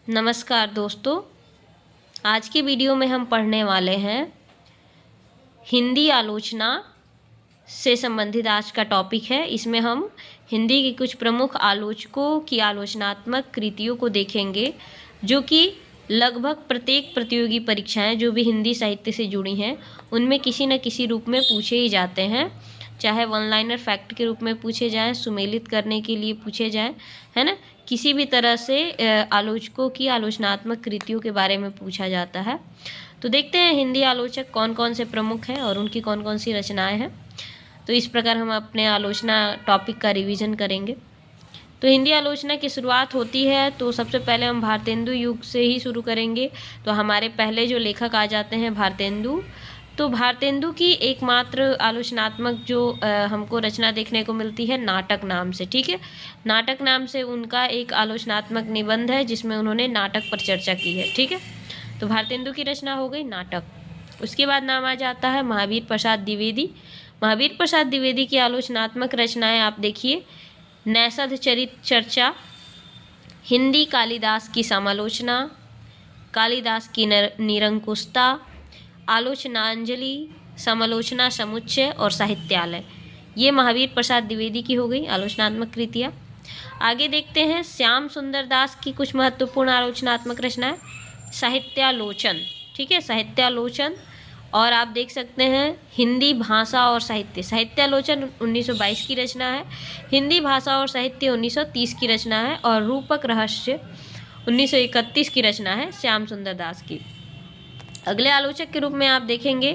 नमस्कार दोस्तों, आज की वीडियो में हम पढ़ने वाले हैं हिंदी आलोचना से संबंधित। आज का टॉपिक है, इसमें हम हिंदी के कुछ प्रमुख आलोचकों की आलोचनात्मक कृतियों को देखेंगे जो कि लगभग प्रत्येक प्रतियोगी परीक्षाएं जो भी हिंदी साहित्य से जुड़ी हैं उनमें किसी न किसी रूप में पूछे ही जाते हैं, चाहे वन लाइनर फैक्ट के रूप में पूछे जाएं, सुमेलित करने के लिए पूछे जाएं, है ना। किसी भी तरह से आलोचकों की आलोचनात्मक कृतियों के बारे में पूछा जाता है। तो देखते हैं हिंदी आलोचक कौन कौन से प्रमुख हैं और उनकी कौन कौन सी रचनाएं हैं। तो इस प्रकार हम अपने आलोचना टॉपिक का रिवीजन करेंगे। तो हिंदी आलोचना की शुरुआत होती है तो सबसे पहले हम भारतेंदु युग से ही शुरू करेंगे। तो हमारे पहले जो लेखक आ जाते हैं भारतेंदु। तो भारतेंदु की एकमात्र आलोचनात्मक जो हमको रचना देखने को मिलती है नाटक नाम से, ठीक है। नाटक नाम से उनका एक आलोचनात्मक निबंध है जिसमें उन्होंने नाटक पर चर्चा की है, ठीक है। तो भारतेंदु की रचना हो गई नाटक। उसके बाद नाम आ जाता है महावीर प्रसाद द्विवेदी। महावीर प्रसाद द्विवेदी की आलोचनात्मक रचनाएं आप देखिए, नैषध चरित चर्चा, हिंदी कालिदास की समालोचना, कालिदास की निरंकुशता, आलोचनांजलि, समालोचना समुच्चय और साहित्यालय। ये महावीर प्रसाद द्विवेदी की हो गई आलोचनात्मक कृतियाँ। आगे देखते हैं श्याम सुंदर दास की कुछ महत्वपूर्ण आलोचनात्मक रचनाएं। साहित्यालोचन, ठीक है, साहित्यालोचन। और आप देख सकते हैं हिंदी भाषा और साहित्य। साहित्यालोचन 1922 की रचना है। हिंदी भाषा और साहित्य 1930 की रचना है। और रूपक रहस्य 1931 की रचना है श्याम सुंदर दास की। अगले आलोचक के रूप में आप देखेंगे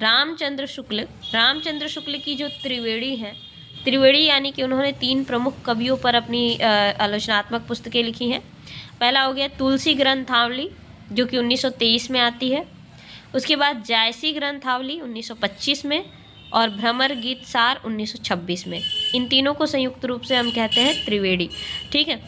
रामचंद्र शुक्ल। रामचंद्र शुक्ल की जो त्रिवेणी है, त्रिवेणी यानी कि उन्होंने 3 प्रमुख कवियों पर अपनी आलोचनात्मक पुस्तकें लिखी हैं। पहला हो गया तुलसी ग्रंथावली जो कि 1923 में आती है। उसके बाद जायसी ग्रंथावली 1925 में और भ्रमर गीत सार 1926 में। इन तीनों को संयुक्त रूप से हम कहते हैं त्रिवेणी, ठीक है।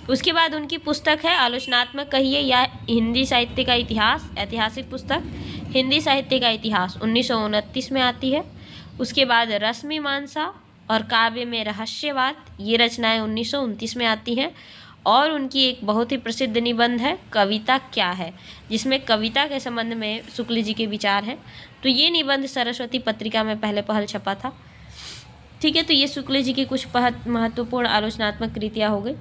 उसके बाद उनकी पुस्तक है आलोचनात्मक कहिए या हिंदी साहित्य का इतिहास, ऐतिहासिक पुस्तक हिंदी साहित्य का इतिहास 1929 में आती है। उसके बाद रसमीमांसा और काव्य में रहस्यवाद, ये रचनाएं 1929 में आती हैं। और उनकी एक बहुत ही प्रसिद्ध निबंध है कविता क्या है, जिसमें कविता के संबंध में शुक्ल जी के विचार हैं। तो ये निबंध सरस्वती पत्रिका में पहले पहल छपा था, ठीक है। तो ये शुक्ल जी की कुछ महत्वपूर्ण आलोचनात्मक कृतियाँ हो गई।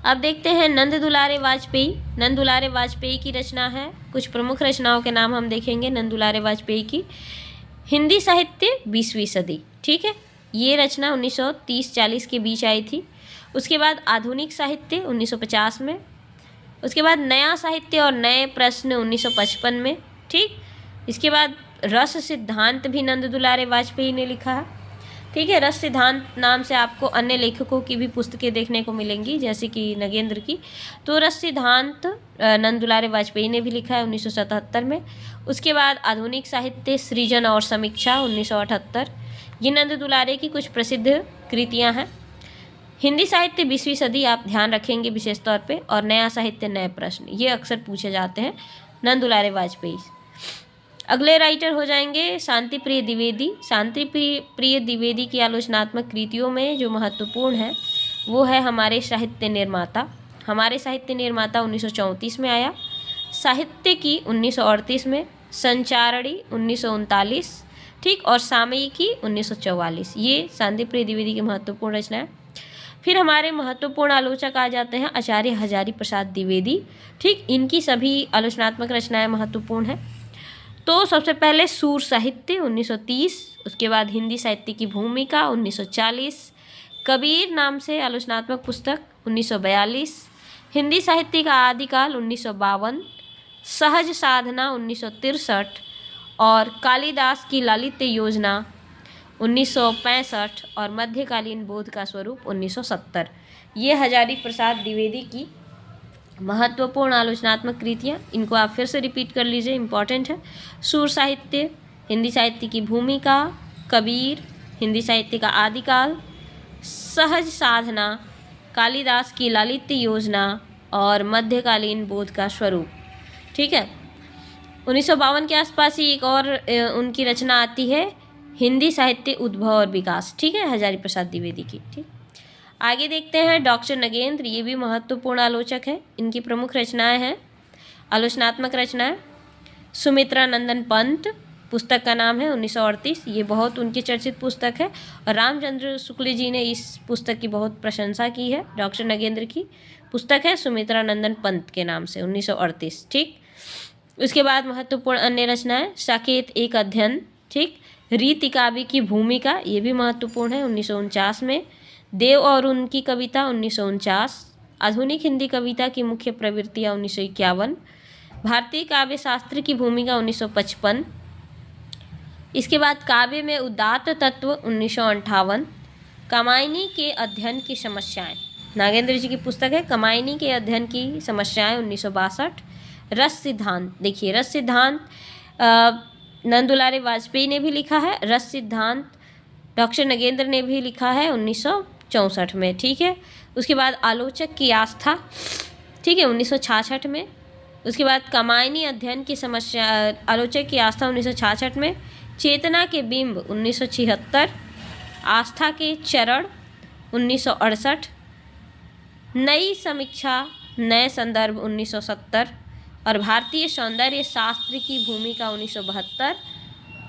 अब देखते हैं नंद दुलारे वाजपेयी। नंद दुलारे वाजपेयी की रचना है, कुछ प्रमुख रचनाओं के नाम हम देखेंगे नंद दुलारे वाजपेयी की। हिंदी साहित्य 20वीं सदी, ठीक है, ये रचना 1930-40 के बीच आई थी। उसके बाद आधुनिक साहित्य 1950 में। उसके बाद नया साहित्य और नए प्रश्न 1955 में, ठीक। इसके बाद रस सिद्धांत भी नंद दुलारे वाजपेयी ने लिखा है, ठीक है। रस सिद्धांत नाम से आपको अन्य लेखकों की भी पुस्तकें देखने को मिलेंगी जैसे कि नगेंद्र की। तो रस सिद्धांत नंद दुलारे वाजपेयी ने भी लिखा है 1977 में। उसके बाद आधुनिक साहित्य सृजन और समीक्षा 1978। ये नंद दुलारे की कुछ प्रसिद्ध कृतियाँ हैं। हिंदी साहित्य 20वीं सदी आप ध्यान रखेंगे विशेष तौर पे। और नया साहित्य नए प्रश्न, ये अक्सर पूछे जाते हैं नंद दुलारे वाजपेयी। अगले राइटर हो जाएंगे शांति प्रिय द्विवेदी। शांति प्रिय द्विवेदी की आलोचनात्मक कृतियों में जो महत्वपूर्ण है वो है हमारे साहित्य निर्माता। हमारे साहित्य निर्माता 1934 में आया। साहित्य की 1938 में, संचारणी 1939, ठीक, और सामयिकी 1944। ये शांति प्रिय द्विवेदी की महत्वपूर्ण रचना है। फिर हमारे महत्वपूर्ण आलोचक आ जाते हैं आचार्य हजारी प्रसाद द्विवेदी, ठीक। इनकी सभी आलोचनात्मक रचनाएं महत्वपूर्ण हैं। तो सबसे पहले सूर साहित्य 1930, उसके बाद हिंदी साहित्य की भूमिका 1940, कबीर नाम से आलोचनात्मक पुस्तक 1942, हिंदी साहित्य का आदिकाल 1952, सहज साधना 1963 और कालिदास की लालित्य योजना 1965 और मध्यकालीन बोध का स्वरूप 1970। ये हजारी प्रसाद द्विवेदी की महत्वपूर्ण आलोचनात्मक कृतियाँ। इनको आप फिर से रिपीट कर लीजिए, इम्पॉर्टेंट है। सूर साहित्य, हिंदी साहित्य की भूमिका, कबीर, हिंदी साहित्य का आदिकाल, सहज साधना, कालिदास की लालित्य योजना और मध्यकालीन बोध का स्वरूप, ठीक है। 1952 के आसपास ही एक और उनकी रचना आती है हिंदी साहित्य उद्भव और विकास, ठीक है, हजारी प्रसाद द्विवेदी की, ठीक। आगे देखते हैं डॉक्टर नगेंद्र, ये भी महत्वपूर्ण आलोचक है। इनकी प्रमुख रचनाएं हैं, आलोचनात्मक रचनाएं। सुमित्रा नंदन पंत पुस्तक का नाम है 1938, ये बहुत उनकी चर्चित पुस्तक है और रामचंद्र शुक्ल जी ने इस पुस्तक की बहुत प्रशंसा की है। डॉक्टर नगेंद्र की पुस्तक है सुमित्रा नंदन पंत के नाम से 1938। ठीक, उसके बाद महत्वपूर्ण अन्य रचनाएं, साकेत एक अध्ययन, ठीक, रीति काव्य की भूमिका, ये भी महत्वपूर्ण है 1949 में। देव और उनकी कविता 1949। आधुनिक हिंदी कविता की मुख्य प्रवृत्तियाँ 1951। भारतीय काव्य शास्त्र की भूमिका 1955। इसके बाद काव्य में उदात्त तत्व 1958। कामायनी के अध्ययन की समस्याएं, नागेंद्र जी की पुस्तक है कामायनी के अध्ययन की समस्याएं 1962। रस सिद्धांत, देखिए रस सिद्धांत नंदुलारे वाजपेयी ने भी लिखा है। रस सिद्धांत डॉक्टर नगेंद्र ने भी लिखा है 1964 में। ठीक है, उसके बाद आलोचक की आस्था, ठीक है, 1966 में। उसके बाद कामायनी अध्ययन की समस्या, आलोचक की आस्था 1966 में। चेतना के बिंब 1976। आस्था के चरण 1968। नई समीक्षा नए संदर्भ 1970 और भारतीय सौंदर्य शास्त्र की भूमिका 1972।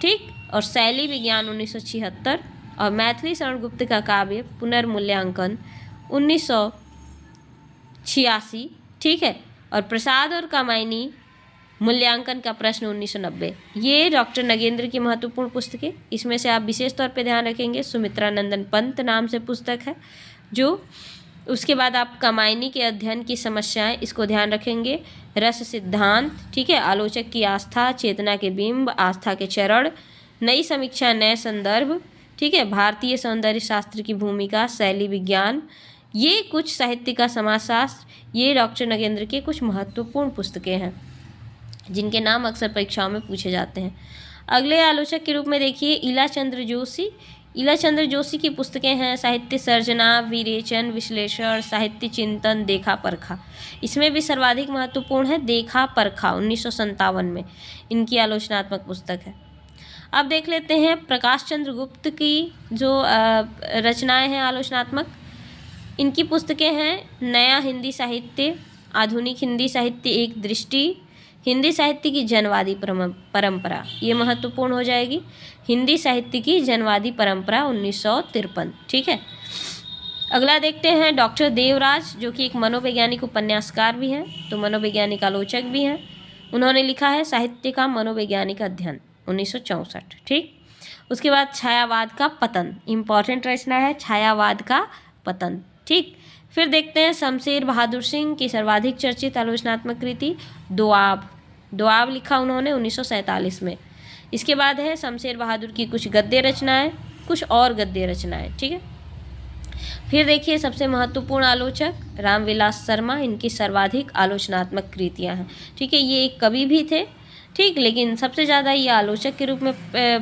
ठीक, और शैली विज्ञान 1976 और मैथिली शरण गुप्त का काव्य पुनर्मूल्यांकन 1986। ठीक है, और प्रसाद और कामायनी मूल्यांकन का प्रश्न 1990। ये डॉक्टर नगेंद्र की महत्वपूर्ण पुस्तकें, इसमें से आप विशेष तौर पे ध्यान रखेंगे सुमित्रा नंदन पंत नाम से पुस्तक है जो। उसके बाद आप कामायनी के अध्ययन की समस्याएं, इसको ध्यान रखेंगे। रस सिद्धांत, ठीक है, आलोचक की आस्था, चेतना के बिंब, आस्था के चरण, नई समीक्षा नए संदर्भ, ठीक है, भारतीय सौंदर्य शास्त्र की भूमिका, शैली विज्ञान, ये कुछ साहित्य का समाजशास्त्र, ये डॉक्टर नगेंद्र के कुछ महत्वपूर्ण पुस्तकें हैं जिनके नाम अक्सर परीक्षाओं में पूछे जाते हैं। अगले आलोचक के रूप में देखिए इलाचंद्र जोशी। इलाचंद्र जोशी की पुस्तकें हैं साहित्य सर्जना, विरेचन, विश्लेषण, साहित्य चिंतन, देखा परखा। इसमें भी सर्वाधिक महत्वपूर्ण है देखा परखा 1957 में, इनकी आलोचनात्मक पुस्तक है। अब देख लेते हैं प्रकाश चंद्र गुप्त की जो रचनाएं हैं आलोचनात्मक। इनकी पुस्तकें हैं नया हिंदी साहित्य, आधुनिक हिंदी साहित्य एक दृष्टि, हिंदी साहित्य की जनवादी परंपरा, ये महत्वपूर्ण हो जाएगी। हिंदी साहित्य की जनवादी परंपरा 1953। ठीक है, अगला देखते हैं डॉक्टर देवराज, जो कि एक मनोवैज्ञानिक उपन्यासकार भी हैं, तो मनोवैज्ञानिक आलोचक भी हैं। उन्होंने लिखा है साहित्य का मनोवैज्ञानिक अध्ययन 1964। ठीक, उसके बाद छायावाद का पतन, इम्पॉर्टेंट रचना है छायावाद का पतन। ठीक, फिर देखते हैं शमशेर बहादुर सिंह की सर्वाधिक चर्चित आलोचनात्मक कृति दोआब। दोआब लिखा उन्होंने 1947 में। इसके बाद है शमशेर बहादुर की कुछ गद्य रचनाएं, कुछ और गद्य रचनाएं। ठीक है, फिर देखिए सबसे महत्वपूर्ण आलोचक रामविलास शर्मा, इनकी सर्वाधिक आलोचनात्मक कृतियां हैं। ठीक है, ये एक कवि भी थे, ठीक, लेकिन सबसे ज़्यादा ये आलोचक के रूप में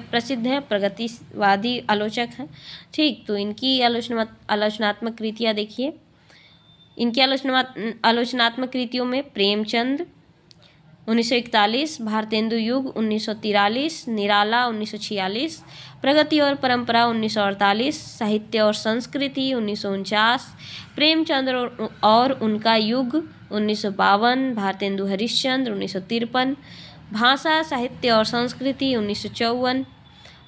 प्रसिद्ध हैं, प्रगतिवादी आलोचक हैं। ठीक, तो इनकी आलोचनात्मक कृतियाँ देखिए। इनकी आलोचनात्मक कृतियों में प्रेमचंद 1941, भारतेंदु युग 1943, निराला 1946, प्रगति और परंपरा 1948, साहित्य और संस्कृति 1949, प्रेमचंद और उनका युग 1952, भारतेंदु हरिश्चंद्र 1953, भाषा साहित्य और संस्कृति 1954,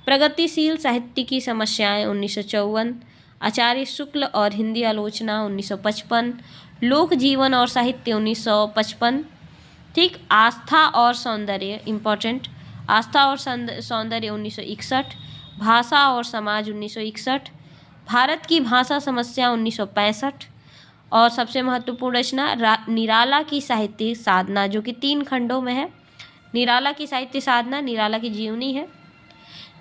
प्रगतिशील साहित्य की समस्याएं 1954, आचार्य शुक्ल और हिंदी आलोचना 1955, लोक जीवन और साहित्य 1955। ठीक, आस्था और सौंदर्य, इम्पॉर्टेंट, आस्था और सौंदर्य 1961, भाषा और समाज 1961, भारत की भाषा समस्या 1965 और सबसे महत्वपूर्ण रचना निराला की साहित्य साधना, जो कि 3 खंडों में है। निराला की साहित्य साधना निराला की जीवनी है।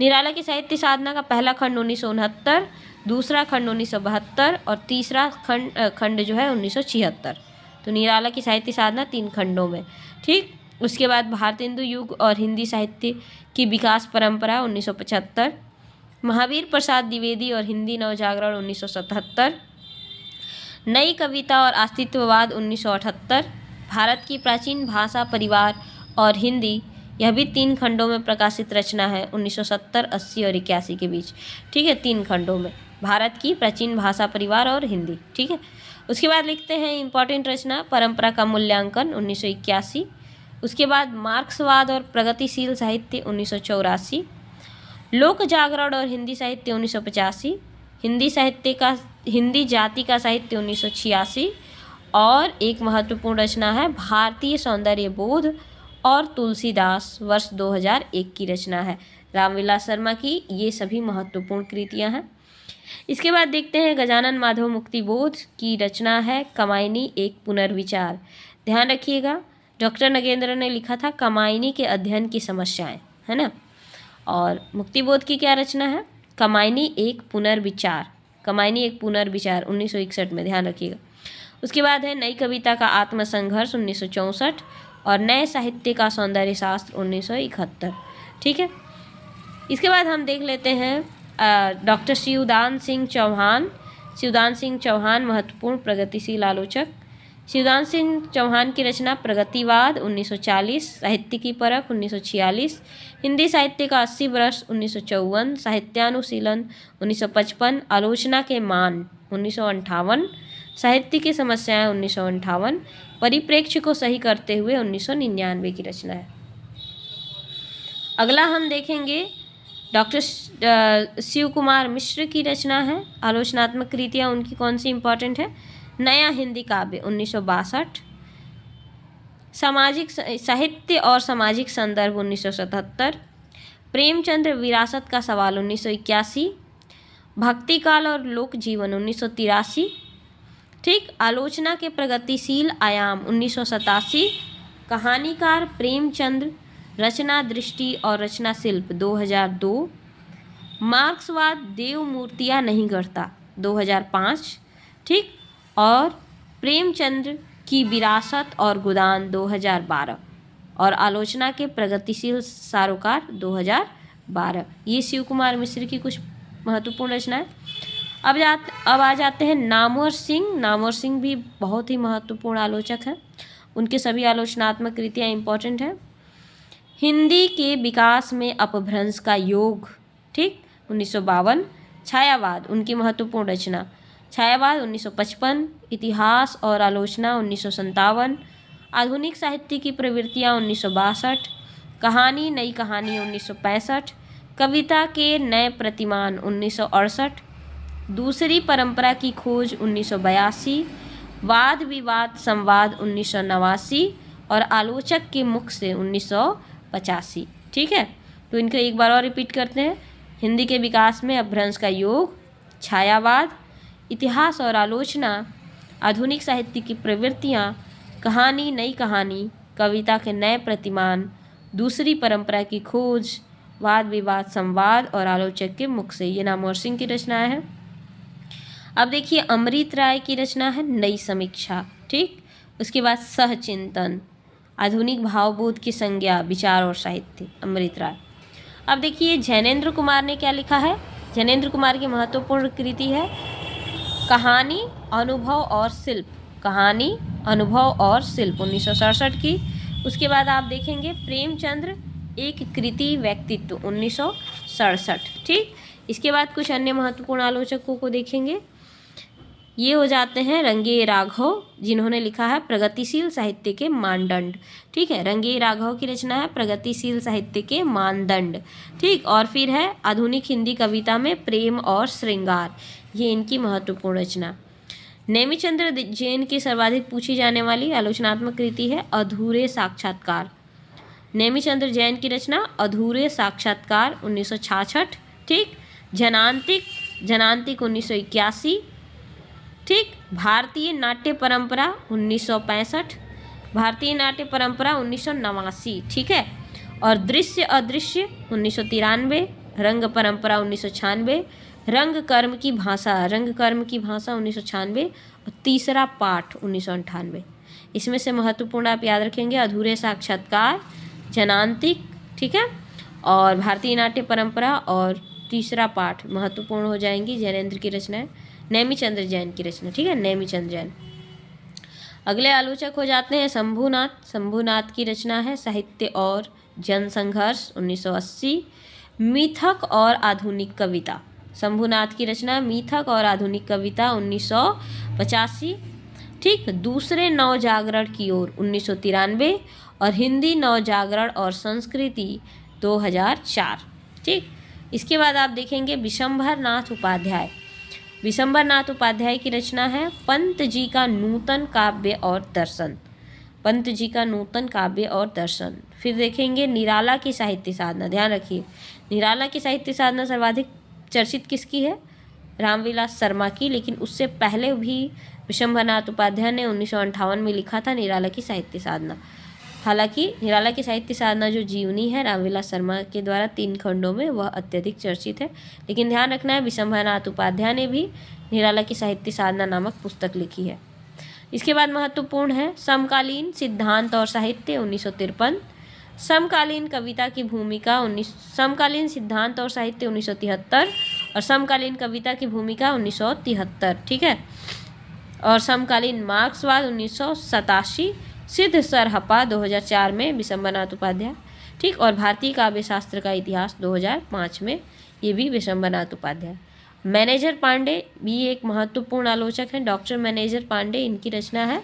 निराला की साहित्य साधना का पहला खंड 1969, दूसरा खंड 1972 और तीसरा खंड जो है 1976। तो निराला की साहित्य साधना 3 खंडों में। ठीक, उसके बाद भारतेंदु युग और हिंदी साहित्य की विकास परंपरा 1975, महावीर प्रसाद द्विवेदी और हिंदी नवजागरण 1977, नई कविता और अस्तित्ववाद 1978, भारत की प्राचीन भाषा परिवार और हिंदी, यह भी 3 खंडों में प्रकाशित रचना है 1970, 80 और 81 के बीच। ठीक है, 3 खंडों में। भारत की प्राचीन भाषा परिवार और हिंदी। ठीक है, उसके बाद लिखते हैं इम्पॉर्टेंट रचना परंपरा का मूल्यांकन 1981। उसके बाद मार्क्सवाद और प्रगतिशील साहित्य 1984, लोक जागरण और हिंदी साहित्य 1985, हिंदी जाति का साहित्य 1986 और एक महत्वपूर्ण रचना है भारतीय सौंदर्य बोध और तुलसीदास वर्ष 2001 की रचना है रामविलास शर्मा की। ये सभी महत्वपूर्ण कृतियां हैं। इसके बाद देखते हैं गजानन माधव मुक्तिबोध की रचना है कामायनी एक पुनर्विचार। ध्यान रखिएगा, डॉक्टर नगेंद्र ने लिखा था कामायनी के अध्ययन की समस्याएं, है ना। और मुक्तिबोध की क्या रचना है? कामायनी एक पुनर्विचार। कामायनी एक पुनर्विचार 1961 में, ध्यान रखिएगा। उसके बाद है नई कविता का आत्मसंघर्ष 1964 और नए साहित्य का सौंदर्य शास्त्र 1971। ठीक है, इसके बाद हम देख लेते हैं डॉक्टर शिवदान सिंह चौहान। शिवदान सिंह चौहान महत्वपूर्ण प्रगतिशील आलोचक। शिवदान सिंह चौहान की रचना प्रगतिवाद 1940, साहित्य की परख 1946, हिंदी साहित्य का 80 वर्ष 1954, साहित्यानुशीलन 1955, आलोचना के मान 1958, साहित्य की समस्याएं 1958, परिप्रेक्ष्य को सही करते हुए 1999 की रचना है। अगला हम देखेंगे डॉक्टर शिव कुमार मिश्र की रचना है। आलोचनात्मक कृतियाँ उनकी कौन सी इंपॉर्टेंट है? नया हिंदी काव्य 1962, सामाजिक साहित्य और सामाजिक संदर्भ 1977, प्रेमचंद्र विरासत का सवाल 1981, भक्तिकाल और लोक जीवन 1983, ठीक, आलोचना के प्रगतिशील आयाम 1987, कहानीकार प्रेमचंद्र, रचना दृष्टि और रचना शिल्प 2002, मार्क्सवाद देव मूर्तियाँ नहीं गढ़ता 2005, ठीक, और प्रेमचंद्र की विरासत और गोदान 2012 और आलोचना के प्रगतिशील सारोकार 2012। ये शिव कुमार मिश्र की कुछ महत्वपूर्ण रचनाएं। अब आ जाते हैं नामवर सिंह। नामवर सिंह भी बहुत ही महत्वपूर्ण आलोचक हैं। उनके सभी आलोचनात्मक कृतियाँ इंपॉर्टेंट हैं। हिंदी के विकास में अपभ्रंश का योग, ठीक, 1952। छायावाद उनकी महत्वपूर्ण रचना। छायावाद 1955, इतिहास और आलोचना 1957, आधुनिक साहित्य की प्रवृत्तियाँ 1962, कहानी नई कहानी 1965, कविता के नए प्रतिमान 1968, दूसरी परंपरा की खोज 1982, वाद विवाद संवाद 1989 और आलोचक के मुख से 1985। ठीक है, तो इनको एक बार और रिपीट करते हैं। हिंदी के विकास में अपभ्रंश का योग, छायावाद, इतिहास और आलोचना, आधुनिक साहित्य की प्रवृत्तियाँ, कहानी नई कहानी, कविता के नए प्रतिमान, दूसरी परंपरा की खोज, वाद विवाद संवाद और आलोचक के मुख से। ये नामवर सिंह की रचना है। अब देखिए अमृत राय की रचना है नई समीक्षा, ठीक। उसके बाद सहचिंतन, आधुनिक भावबोध की संज्ञा, विचार और साहित्य, अमृत राय। अब देखिए जैनेन्द्र कुमार ने क्या लिखा है। जैनेन्द्र कुमार की महत्वपूर्ण कृति है कहानी अनुभव और शिल्प। कहानी अनुभव और शिल्प 1967 की। उसके बाद आप देखेंगे प्रेमचंद्र एक कृति व्यक्तित्व 1967, ठीक। इसके बाद कुछ अन्य महत्वपूर्ण आलोचकों को देखेंगे। ये हो जाते हैं रंगे राघव, जिन्होंने लिखा है प्रगतिशील साहित्य के मानदंड, ठीक है। रंगे राघव की रचना है प्रगतिशील साहित्य के मानदंड, ठीक। और फिर है आधुनिक हिंदी कविता में प्रेम और श्रृंगार, ये इनकी महत्वपूर्ण रचना। नेमिचंद्र जैन की सर्वाधिक पूछी जाने वाली आलोचनात्मक कृति है अधूरे साक्षात्कार। नेमिचंद्र जैन की रचना अधूरे साक्षात्कार 1966, ठीक। जनांतिक 1981, ठीक। भारतीय नाट्य परंपरा 1965, भारतीय नाट्य परंपरा 1989, ठीक है। और दृश्य अदृश्य 1993, रंग परंपरा 1996, रंग कर्म की भाषा 1996 और तीसरा पाठ 1998। इसमें से महत्वपूर्ण आप याद रखेंगे अधूरे साक्षात्कार, जनांतिक, ठीक है, और भारतीय नाट्य परंपरा और तीसरा पाठ महत्वपूर्ण हो जाएंगी। जैनेन्द्र की रचना है, नेमिचंद्र जैन की रचना, ठीक है, नेमिचंद्र जैन। अगले आलोचक हो जाते हैं शंभुनाथ। शंभुनाथ की रचना है साहित्य और जनसंघर्ष 1980, मिथक और आधुनिक कविता शंभुनाथ की रचना मिथक और आधुनिक कविता 1985। ठीक, दूसरे नवजागरण की ओर 1993 और हिंदी नवजागरण और संस्कृति 2004। ठीक, इसके बाद आप देखेंगे विशंभर नाथ उपाध्याय। विशंभर नाथ उपाध्याय की रचना है पंत जी का नूतन काव्य और दर्शन। पंत जी का नूतन काव्य और दर्शन। फिर देखेंगे निराला की साहित्य साधना। ध्यान रखिए, निराला की साहित्य साधना सर्वाधिक चर्चित किसकी है? रामविलास शर्मा की। लेकिन उससे पहले भी विशंभर नाथ उपाध्याय ने 1958 में लिखा था निराला की साहित्य साधना। हालांकि निराला की साहित्य साधना जो जीवनी है रामविलास शर्मा के द्वारा 3 खंडों में, वह अत्यधिक चर्चित है। लेकिन ध्यान रखना है विशंभर नाथ उपाध्याय ने भी निराला की साहित्य साधना नामक पुस्तक लिखी है। इसके बाद महत्वपूर्ण है समकालीन सिद्धांत और साहित्य 1953। समकालीन कविता की भूमिका समकालीन सिद्धांत और साहित्य 1973 और समकालीन कविता की भूमिका 1973। ठीक है, और समकालीन मार्क्सवाद 1987। सिद्ध सरहपा 2004 में विशंभर नाथ उपाध्याय। ठीक, और भारतीय काव्य शास्त्र का इतिहास 2005 में, ये भी विशंभर नाथ उपाध्याय। मैनेजर पांडे भी एक महत्वपूर्ण आलोचक हैं। डॉक्टर मैनेजर पांडे, इनकी रचना है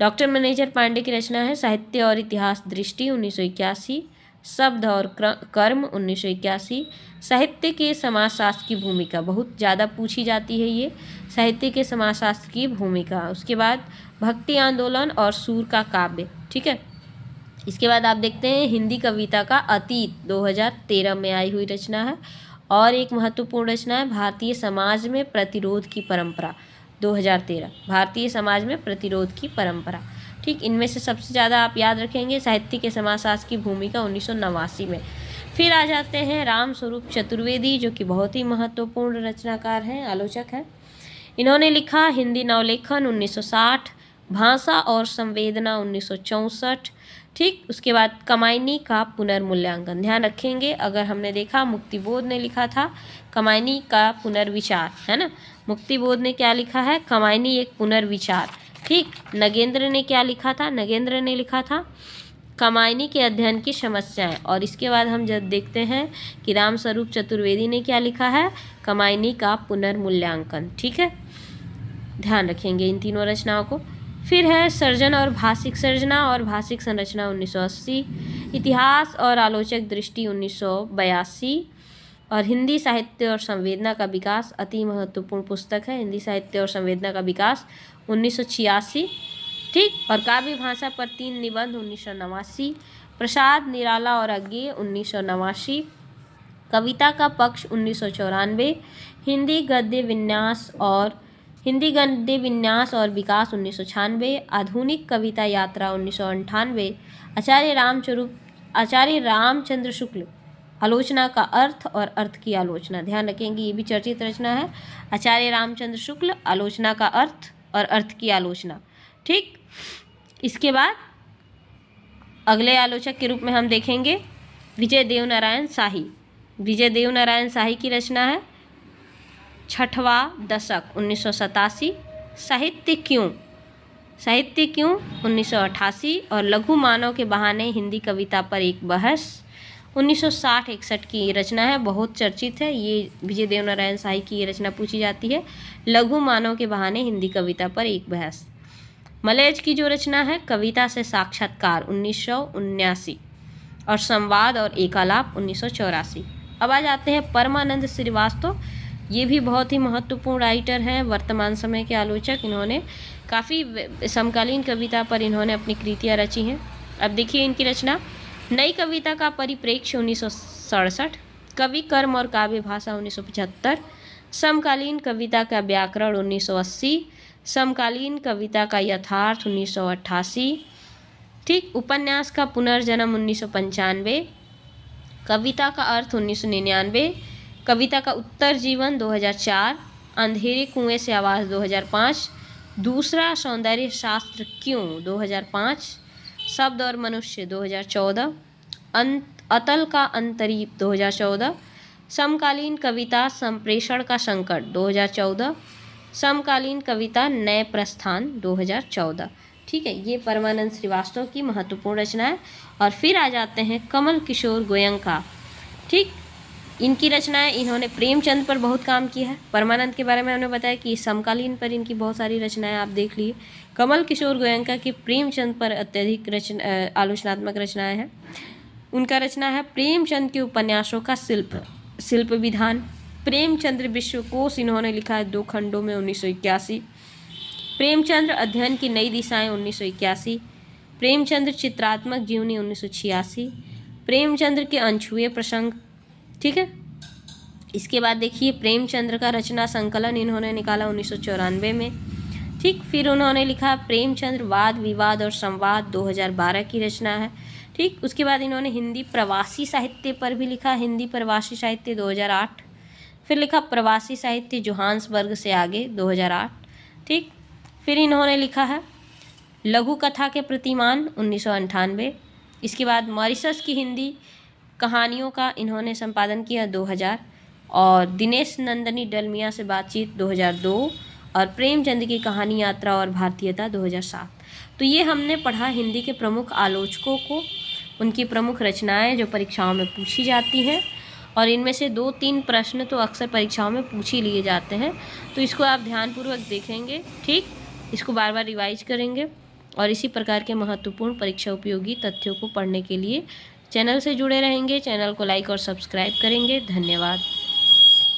डॉक्टर मैनेजर पांडे की रचना है साहित्य और इतिहास दृष्टि 1981। शब्द और कर्म 1981। साहित्य के समाजशास्त्र की भूमिका बहुत ज़्यादा पूछी जाती है ये, साहित्य के समाजशास्त्र की भूमिका। उसके बाद भक्ति आंदोलन और सूर का काव्य। ठीक है, इसके बाद आप देखते हैं हिंदी कविता का अतीत 2013 में आई हुई रचना है। और एक महत्वपूर्ण रचना है भारतीय समाज में प्रतिरोध की परंपरा 2013। भारतीय समाज में प्रतिरोध की परंपरा। ठीक, इनमें से सबसे ज़्यादा आप याद रखेंगे साहित्य के समाजशास्त्र की भूमिका 1989 में। फिर आ जाते हैं रामस्वरूप चतुर्वेदी, जो कि बहुत ही महत्वपूर्ण रचनाकार हैं, आलोचक हैं। इन्होंने लिखा हिंदी नवलेखन 1960, भाषा और संवेदना 1964। ठीक, उसके बाद कमायनी का पुनर्मूल्यांकन। ध्यान रखेंगे, अगर हमने देखा मुक्तिबोध ने लिखा था कमायनी का पुनर्विचार, है ना। मुक्तिबोध ने क्या लिखा है? कमायनी एक पुनर्विचार। ठीक, नगेंद्र ने क्या लिखा था? नगेंद्र ने लिखा था कमायनी के अध्ययन की समस्याएं। और इसके बाद हम जब देखते हैं कि रामस्वरूप चतुर्वेदी ने क्या लिखा है? कमायनी का पुनर्मूल्यांकन। ठीक है, ध्यान रखेंगे इन तीनों रचनाओं को। फिर है सर्जन और भाषिक सर्जना और भाषिक संरचना 1980। इतिहास और आलोचक दृष्टि 1982। और हिंदी साहित्य और संवेदना का विकास, अति महत्वपूर्ण पुस्तक है हिंदी साहित्य और संवेदना का विकास 1986। ठीक, और काव्य भाषा पर 3 निबंध 1989। प्रसाद, निराला और अज्ञेय 1989। कविता का पक्ष 1994। हिंदी गद्य विन्यास और विकास 1996। आधुनिक कविता यात्रा 1998। आचार्य रामचंद्र शुक्ल, आलोचना का अर्थ और अर्थ की आलोचना। ध्यान रखेंगे, ये भी चर्चित रचना है। आचार्य रामचंद्र शुक्ल, आलोचना का अर्थ और अर्थ की आलोचना। ठीक, इसके बाद अगले आलोचक के रूप में हम देखेंगे विजय देवनारायण शाही। विजय देवनारायण शाही की रचना है छठवां दशक 1987। साहित्य क्यों 1988। और लघु मानव के बहाने हिंदी कविता पर एक बहस 1960-61 की रचना है, बहुत चर्चित है ये। विजय देवनारायण शाही की ये रचना पूछी जाती है, लघु मानव के बहाने हिंदी कविता पर एक बहस। मलयज की जो रचना है कविता से साक्षात्कार 1979 और संवाद और एकालाप 1984। अब आ जाते हैं परमानंद श्रीवास्तव। ये भी बहुत ही महत्वपूर्ण राइटर हैं, वर्तमान समय के आलोचक। इन्होंने काफ़ी समकालीन कविता पर इन्होंने अपनी कृतियाँ रची हैं। अब देखिए इनकी रचना नई कविता का परिप्रेक्ष्य 1967, कवि कर्म और काव्य भाषा 1975, समकालीन कविता का व्याकरण 1980, समकालीन कविता का यथार्थ 1988। ठीक, उपन्यास का पुनर्जन्म 1995, कविता का अर्थ 1999, कविता का उत्तर जीवन 2004, अंधेरे कुएं से आवाज़ 2005, दूसरा सौंदर्य शास्त्र क्यों 2005, शब्द और मनुष्य 2014, अतल का अंतरीप 2014, समकालीन कविता संप्रेषण का संकट 2014, समकालीन कविता नए प्रस्थान 2014। ठीक है, ये परमानंद श्रीवास्तव की महत्वपूर्ण रचना है। और फिर आ जाते हैं कमल किशोर गोयंका। ठीक, इनकी रचनाएं, इन्होंने प्रेमचंद पर बहुत काम किया है। परमानंद के बारे में हमने बताया कि समकालीन पर इनकी बहुत सारी रचनाएं आप देख लिए। कमल किशोर गोयनका की प्रेमचंद पर अत्यधिक आलोचनात्मक रचनाएं हैं। उनका रचना है प्रेमचंद के उपन्यासों का शिल्प विधान। प्रेमचंद्र विश्वकोश इन्होंने लिखा है 2 खंडों में 1981। प्रेमचंद्र अध्ययन की नई दिशाएं 1981। प्रेमचंद्र चित्रात्मक जीवनी 1986। प्रेमचंद्र के अनछुए प्रसंग, ठीक है। इसके बाद देखिए प्रेमचंद्र का रचना संकलन इन्होंने निकाला 1994 में, ठीक। फिर उन्होंने लिखा प्रेमचंद्र वाद विवाद और संवाद 2012 की रचना है, ठीक। उसके बाद इन्होंने हिंदी प्रवासी साहित्य पर भी लिखा, हिंदी प्रवासी साहित्य 2008। फिर लिखा प्रवासी साहित्य जोहान्सबर्ग से आगे 2008, ठीक। फिर इन्होंने लिखा है लघु कथा के प्रतिमान 1998। इसके बाद मॉरिशस की हिंदी कहानियों का इन्होंने संपादन किया 2000, और दिनेश नंदनी डलमिया से बातचीत 2002, और प्रेमचंद की कहानी यात्रा और भारतीयता 2007। तो ये हमने पढ़ा हिंदी के प्रमुख आलोचकों को, उनकी प्रमुख रचनाएं जो परीक्षाओं में पूछी जाती हैं, और इनमें से 2-3 प्रश्न तो अक्सर परीक्षाओं में पूछ ही लिए जाते हैं। तो इसको आप ध्यानपूर्वक देखेंगे, ठीक। इसको बार बार रिवाइज करेंगे, और इसी प्रकार के महत्वपूर्ण परीक्षा उपयोगी तथ्यों को पढ़ने के लिए चैनल से जुड़े रहेंगे। चैनल को लाइक और सब्सक्राइब करेंगे। धन्यवाद।